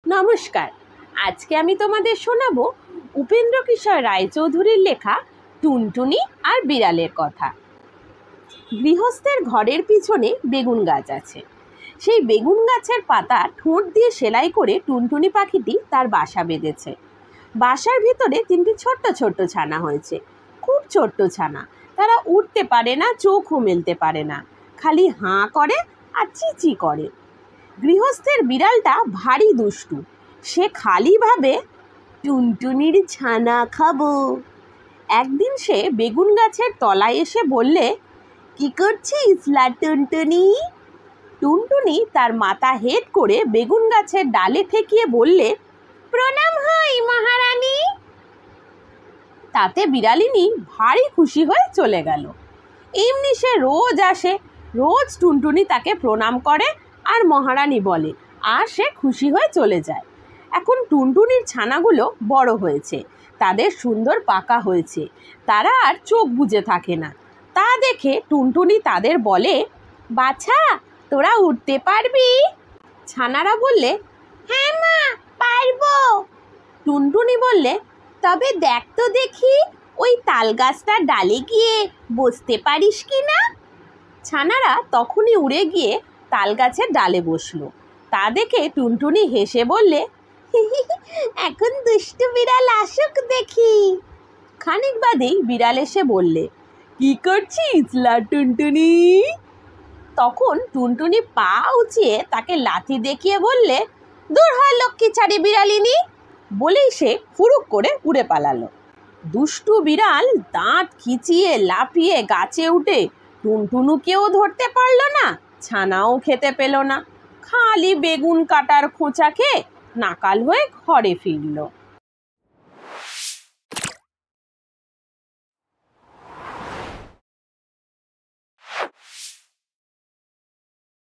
নমস্কার। আজকে আমি তোমাদের শোনাবো উপেন্দ্র কিশোর রায়চৌধুরীর লেখা টুনটুনি আর বিড়ালের কথা। গৃহস্থের ঘরের পিছনে বেগুন গাছ আছে। সেই বেগুন গাছের পাতা ঠোঁট দিয়ে সেলাই করে টুনটুনি পাখিটি তার বাসা বেঁধেছে। বাসার ভিতরে তিনটি ছোট্ট ছোট্ট ছানা হয়েছে, খুব ছোট্ট ছানা। তারা উঠতে পারে না, চোখও মেলতে পারে না, খালি হাঁ করে আর চিচি করে। গৃহস্থের বিড়ালটা ভারী দুষ্টু। সে খালি ভাবে টুনটুনির ছানা খাবো। একদিন সে বেগুন গাছের তলায় এসে বললে, কি করছিস লা টুনটুনি? টুনটুনি তার মাথা হেঁট করে বেগুন গাছের ডালে ঠেকিয়ে বললে, প্রণাম হয় মহারানী। তাতে বিড়ালিনী ভারী খুশি হয়ে চলে গেল। এমনি সে রোজ আসে, রোজ টুনটুনি তাকে প্রণাম করে আর মহারানী বলে, আর সে খুশি হয়ে চলে যায়। এখন টুনটুনির ছানাগুলো বড় হয়েছে, তাদের সুন্দর পাকা হয়েছে, তারা আর চোখ বুজে থাকে না। তা দেখে টুনটুনি তাদের বলে, বাছা, তোরা উঠতে পারবি? ছানারা বললে, হ্যাঁ মা, পারবো। টুনটুনি বললে, তবে দেখ তো দেখি ওই তাল গাছটার ডালে গিয়ে বসতে পারিস কি না। ছানারা তখনই উড়ে গিয়ে তাল গাছের ডালে বসলো। তা দেখে টুনটুনি হেসে বললে, এখন দুষ্টু বিড়াল আসুক দেখি। খানিক বাদেই বিড়াল এসে বললে, কি করছিস লা টুনটুনি? তখন টুনটুনি পা উঁচিয়ে তাকে লাথি দেখিয়ে বললে, দূর হয় লক্ষ্মীছাড়ি বিড়ালিনী। বলেই সে ফুরুক করে উড়ে পালালো। দুষ্টু বিড়াল দাঁত খিচিয়ে লাফিয়ে গাছে উঠে টুনটুনুকেও ধরতে পারল না, ছানাও খেতে পেল না, খালি বেগুন কাটার খোঁচা খেয়ে নাকাল হয়ে ঘরে ফিরল।